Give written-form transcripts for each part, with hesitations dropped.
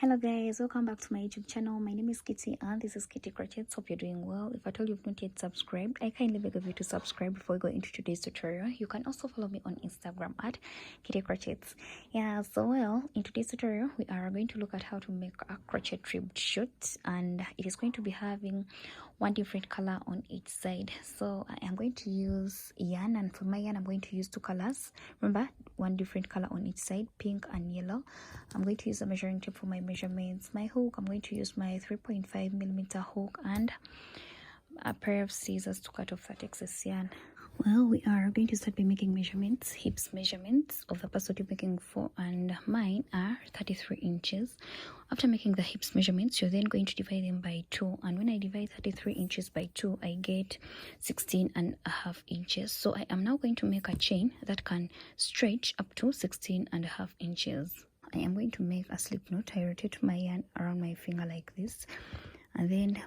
Hello guys, welcome back to my YouTube channel. My name is Kitty and this is Kitty Crochets. Hope you're doing well. If at all you've not yet subscribed, I kindly beg of you to subscribe before we go into today's tutorial. You can also follow me on Instagram at Kitty Crochets. Yeah, so in today's tutorial we are going to look at how to make a crochet ribbed shirt, and it is going to be having one different color on each side. So I am going to use yarn, and for my yarn I'm going to use two colors. Remember, one different color on each side, pink and yellow. I'm going to use a measuring tape for my measurements. My hook, I'm going to use my 3.5mm hook and a pair of scissors to cut off that excess yarn. Well, we are going to start by making measurements, hips measurements of the parts that you're making for, and mine are 33 inches. After making the hips measurements, you're then going to divide them by 2, and when I divide 33 inches by 2, I get 16.5 inches. So I am now going to make a chain that can stretch up to 16.5 inches. I am going to make a slip knot. I rotate my yarn around my finger like this, and then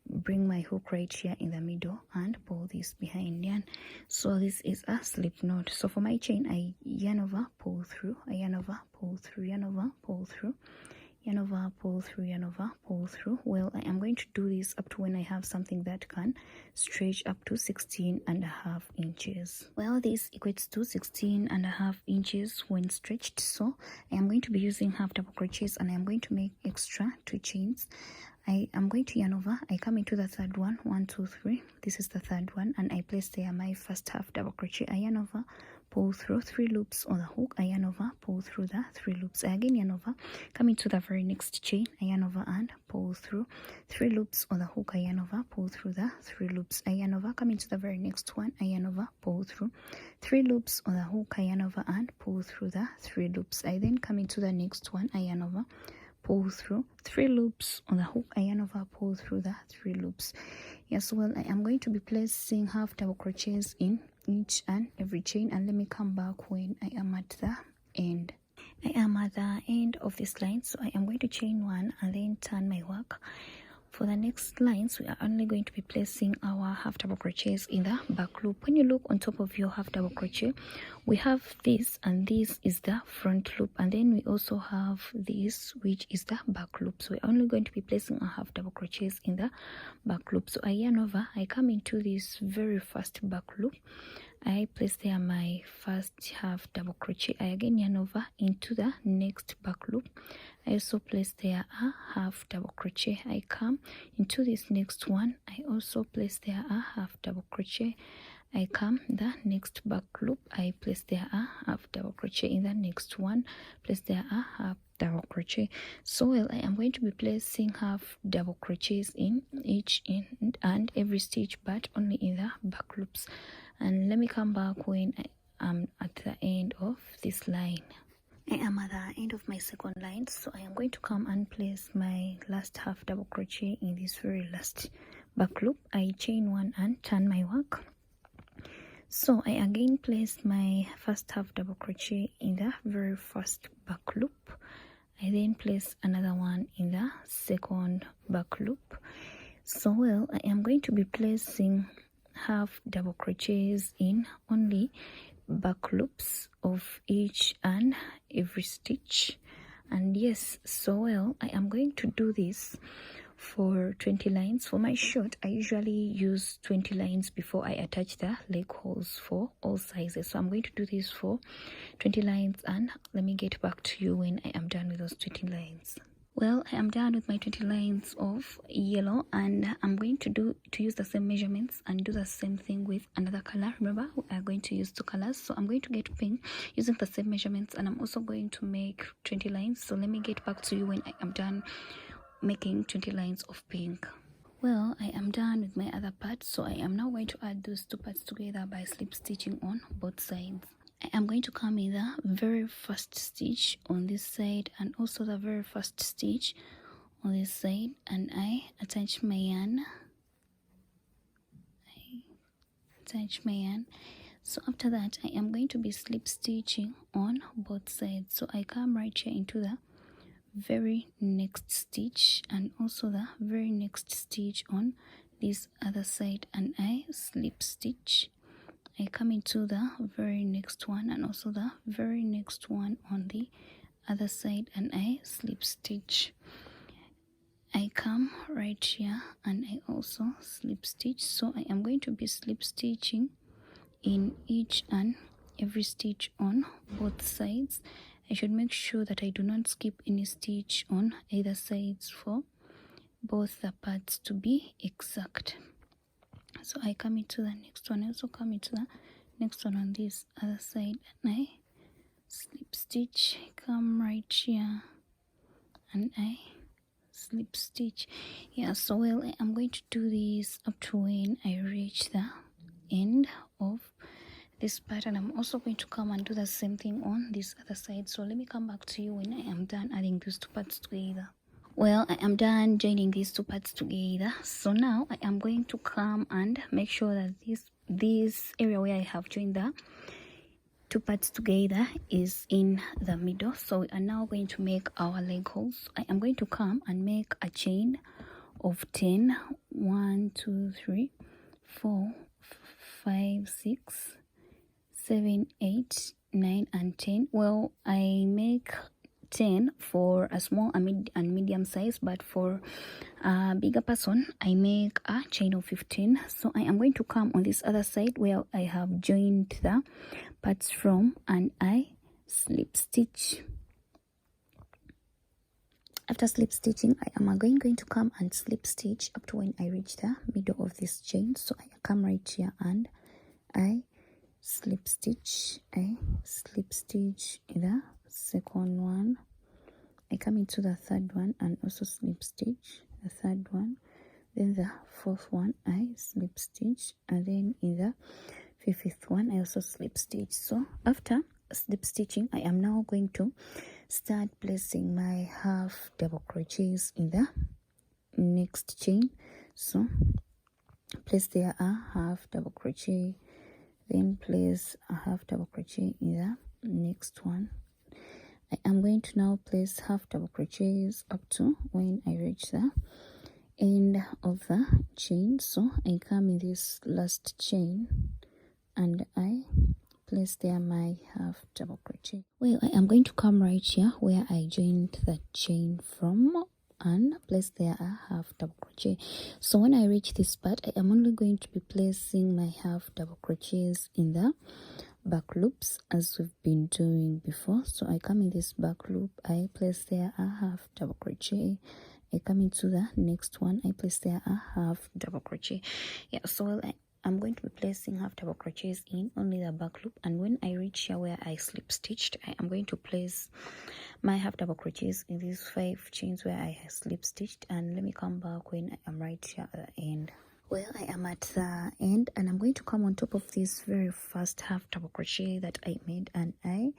bring my hook right here in the middle and pull this behind yarn. So this is a slip knot. So for my chain, I yarn over, pull through, I yarn over, pull through, yarn over, pull through, yarn over, pull through, yarn over, pull through. Well, I am going to do this up to when I have something that can stretch up to 16.5 inches. Well, this equates to 16.5 inches when stretched. So I am going to be using half double crochets, and I am going to make extra 2 chains. I am going to yarn over, I come into the third one, 1 2 3, this is the third one, and I place there my first half double crochet. I yarn over, pull through 3 loops on the hook, I yarn over, pull through the 3 loops, I again yarn over, come into the very next chain, I yarn over and pull through 3 loops on the hook, I yarn over, pull through the 3 loops, I yarn over, come into the very next one, I yarn over, pull through 3 loops on the hook, I yarn over and pull through the 3 loops. I then come into the next one, I yarn over, pull through 3 loops on the hook, I yarn over, pull through the 3 loops. Yes, well, I am going to be placing half double crochets in each and every chain, and let me come back when I am at the end. I am at the end of this line, so I am going to chain 1 and then turn my work. For the next lines, we are only going to be placing our half double crochets in the back loop. When you look on top of your half double crochet, we have this, and this is the front loop, and then we also have this, which is the back loop. So we're only going to be placing our half double crochets in the back loop. So I yarn over, I come into this very first back loop, I place there my first half double crochet, I again yarn over into the next back loop, I also place there a half double crochet, I come into this next one, I also place there a half double crochet, I come the next back loop, I place there a half double crochet in the next one, place there a half double crochet. So I am going to be placing half double crochets in each end and every stitch, but only in the back loops. And let me come back when I am at the end of this line. I am at the end of my second line, so I am going to come and place my last half double crochet in this very last back loop. I chain 1 and turn my work. So I again place my first half double crochet in the very first back loop. I then place another one in the second back loop. So I am going to be placing half double crochets in only back loops of each and every stitch. And yes, I am going to do this for 20 lines. For my shirt, I usually use 20 lines before I attach the leg holes for all sizes. So I'm going to do this for 20 lines, and let me get back to you when I am done with those 20 lines. Well, I am done with my 20 lines of yellow, and I'm going to use the same measurements and do the same thing with another color. Remember, we are going to use 2 colors, so I'm going to get pink using the same measurements, and I'm also going to make 20 lines. So let me get back to you when I am done making 20 lines of pink. Well, I am done with my other part, so I am now going to add those 2 parts together by slip stitching on both sides. I am going to come in the very first stitch on this side and also the very first stitch on this side, and I attach my yarn. So after that, I am going to be slip stitching on both sides. So I come right here into the very next stitch and also the very next stitch on this other side, and I slip stitch. I come into the very next one and also the very next one on the other side and I slip stitch. I come right here and I also slip stitch. So I am going to be slip stitching in each and every stitch on both sides. I should make sure that I do not skip any stitch on either sides for both the parts to be exact. So I come into the next one, I also come into the next one on this other side and I slip stitch, come right here and I slip stitch. Yeah, so well, I'm going to do this up to when I reach the end of this pattern. I'm also going to come and do the same thing on this other side. So let me come back to you when I am done adding these two parts together. Well, I am done joining these two parts together. So now I am going to come and make sure that this area where I have joined the two parts together is in the middle. So we are now going to make our leg holes. I am going to come and make a chain of 10. 1 2 3 4 5 6 7 8 9 and 10. Well, I make 10 for a small and medium size, but for a bigger person I make a chain of 15. So I am going to come on this other side where I have joined the parts from and I slip stitch. After slip stitching, I am again going to come and slip stitch up to when I reach the middle of this chain. So I come right here and I slip stitch. I slip stitch in the second one. I come into the third one and also slip stitch the third one. Then the fourth one I slip stitch, and then in the fifth one I also slip stitch. So after slip stitching, I am now going to start placing my half double crochets in the next chain. So place there a half double crochet, then place a half double crochet in the next one. I am going to now place half double crochets up to when I reach the end of the chain. So I come in this last chain and I place there my half double crochet. Well, I am going to come right here where I joined the chain from and place there a half double crochet. So when I reach this part, I am only going to be placing my half double crochets in the back loops as we've been doing before. So I come in this back loop, I place there a half double crochet. I come into the next one, I place there a half double crochet. Yeah, so I'm going to be placing half double crochets in only the back loop, and when I reach here where I slip stitched, I am going to place my half double crochets in these 5 chains where I slip stitched. And let me come back when I am right here at the end. Well, I am at the end and I'm going to come on top of this very first half double crochet that I made and I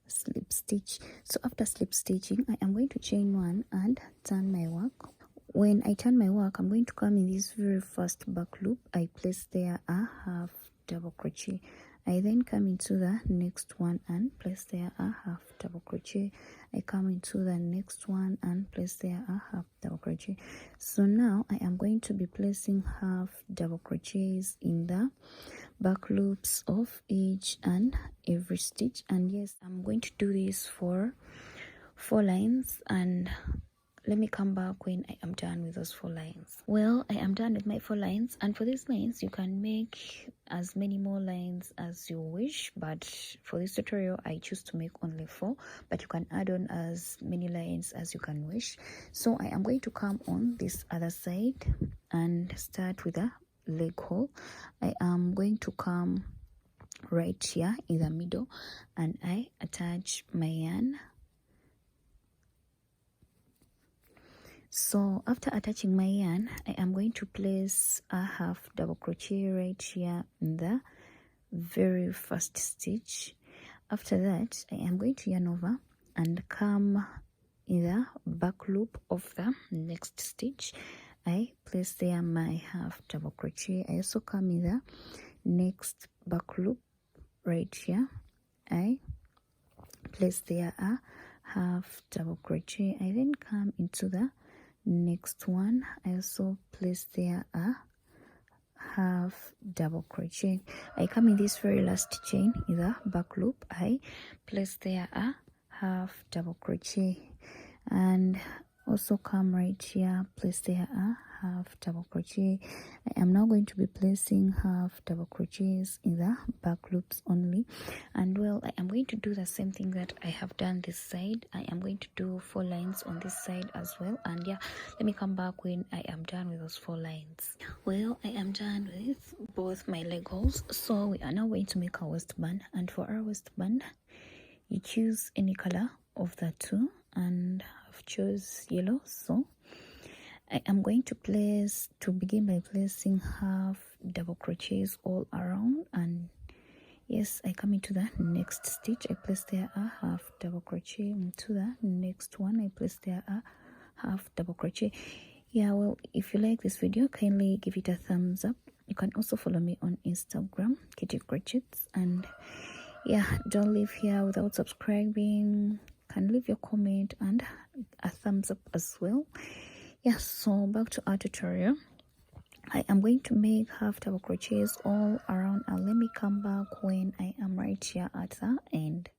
slip stitch. So after slip stitching, I am going to chain one and turn my work. When I turn my work, I'm going to come in this very first back loop. I place there a half double crochet. I then come into the next one and place there a half double crochet. I come into the next one and place there a half double crochet. So now I am going to be placing half double crochets in the back loops of each and every stitch. And yes, I'm going to do this for 4 lines, and let me come back when I am done with those 4 lines. Well, I am done with my 4 lines, and for these lines you can make as many more lines as you wish, but for this tutorial I choose to make only 4, but you can add on as many lines as you can wish. So I am going to come on this other side and start with a leg hole. I am going to come right here in the middle and I attach my yarn. So after attaching my yarn, I am going to place a half double crochet right here in the very first stitch. After that, I am going to yarn over and come in the back loop of the next stitch. I place there my half double crochet. I also come in the next back loop right here. I place there a half double crochet. I then come into the next one. I also place there a half double crochet. I come in this very last chain in the back loop. I place there a half double crochet, and also come right here, place there a half double crochet. I am now going to be placing half double crochets in the back loops only, and well, I am going to do the same thing that I have done this side. I am going to do 4 lines on this side as well, and yeah, let me come back when I am done with those 4 lines. Well, I am done with both my leg holes, so we are now going to make our waistband. And for our waistband, you choose any color of the two, and I've chose yellow, so I am going to begin by placing half double crochets all around, and yes, I come into the next stitch, I place there a half double crochet, into the next one I place there a half double crochet. Yeah, well, if you like this video, kindly give it a thumbs up. You can also follow me on Instagram, Kitty Crochets, and yeah, don't leave here without subscribing. Can leave your comment and a thumbs up as well. Yeah, so back to our tutorial. I am going to make half double crochets all around, and let me come back when I am right here at the end.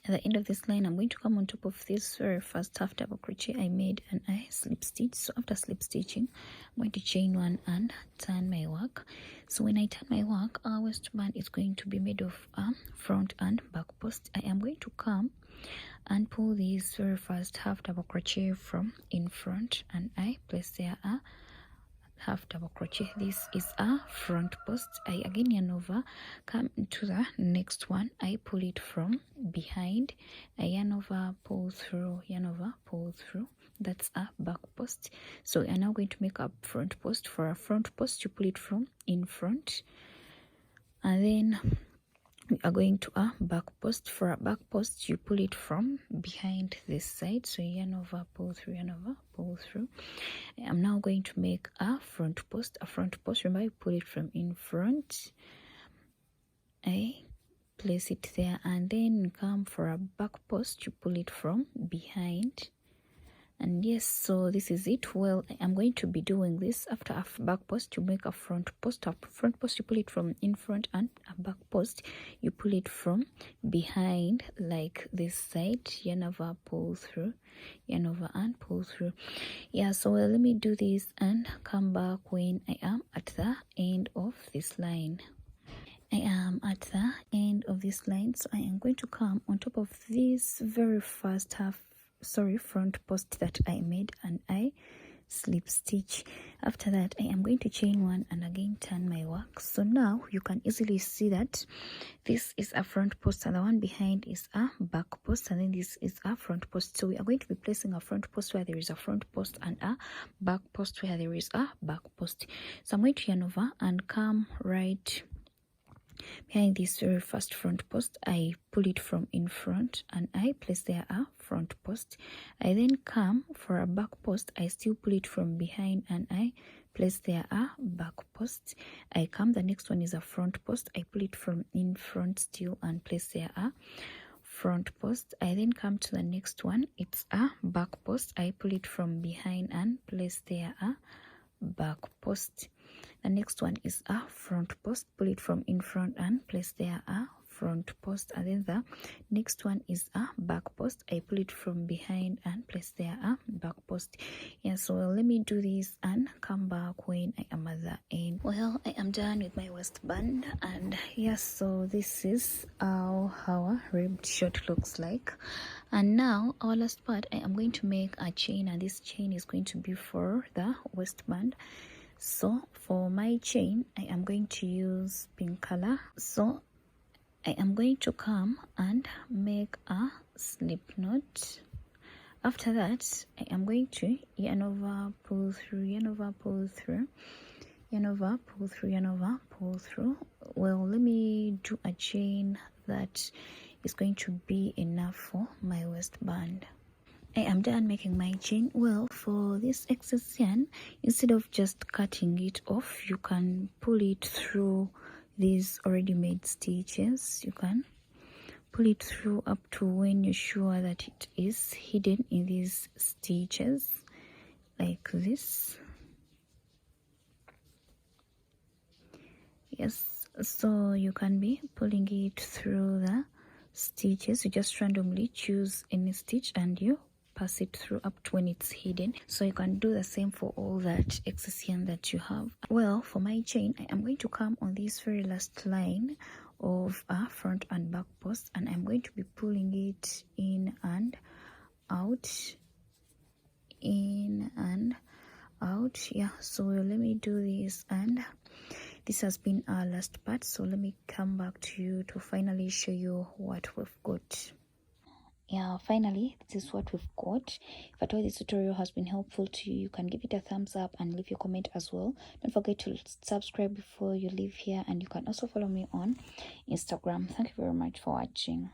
At the end of this line, I'm going to come on top of this very first half double crochet I made, and I slip stitch. So after slip stitching, I'm going to chain one and turn my work. So when I turn my work, our waistband is going to be made of front and back post. I am going to come and pull this very first half double crochet from in front, and I place there a half double crochet. This is a front post. I again yarn over, come to the next one, I pull it from behind, I yarn over, pull through, yarn over, pull through. That's a back post. So we are now going to make a front post. For a front post, you pull it from in front, and then we are going to a back post. For a back post, you pull it from behind this side, so yarn over, pull through, yarn over, pull through. I'm now going to make a front post. A front post, remember, you pull it from in front, I place it there, and then come for a back post, you pull it from behind. And yes, so this is it. Well, I am going to be doing this. After a back post, you make a front post. A front post, you pull it from in front, and a back post, you pull it from behind, like this side. Yarn over, pull through, yarn over, and pull through. Yeah, so let me do this and come back when I am at the end of this line. I am at the end of this line, so I am going to come on top of this very first front post that I made, and I slip stitch. After that, I am going to chain one and again turn my work. So now you can easily see that this is a front post and the one behind is a back post, and then this is a front post. So we are going to be placing a front post where there is a front post and a back post where there is a back post. So I'm going to yarn over and come right behind this very first front post. I pull it from in front and I place there a front post. I then come for a back post. I still pull it from behind and I place there a back post. I come, the next one is a front post. I pull it from in front still and place there a front post. I then come to the next one. It's a back post. I pull it from behind and place there a back post. The next one is a front post. Pull it from in front and place there a front post. And then the next one is a back post. I pull it from behind and place there a back post. Yeah, so let me do this and come back when I am at the end. Well, I am done with my waistband, and yes, so this is how our ribbed short looks like. And now our last part, I am going to make a chain, and this chain is going to be for the waistband. So for my chain, I am going to use pink color. So I am going to come and make a slip knot. After that, I am going to yarn over, pull through, yarn over, pull through, yarn over, pull through, yarn over, pull through. Well, let me do a chain that is going to be enough for my waistband. I am done making my chain. Well, for this excess yarn, instead of just cutting it off, you can pull it through these already made stitches. You can pull it through up to when you're sure that it is hidden in these stitches, like this. Yes, so you can be pulling it through the stitches. You just randomly choose any stitch and you pass it through up to when it's hidden. So you can do the same for all that excess yarn that you have. Well, for my chain, I am going to come on this very last line of a front and back post, and I'm going to be pulling it in and out, in and out. Yeah, so let me do this, and this has been our last part, so let me come back to you to finally show you what we've got. Yeah, finally, this is what we've got. If at all this tutorial has been helpful to you, you can give it a thumbs up and leave your comment as well. Don't forget to subscribe before you leave here, and you can also follow me on Instagram. Thank you very much for watching.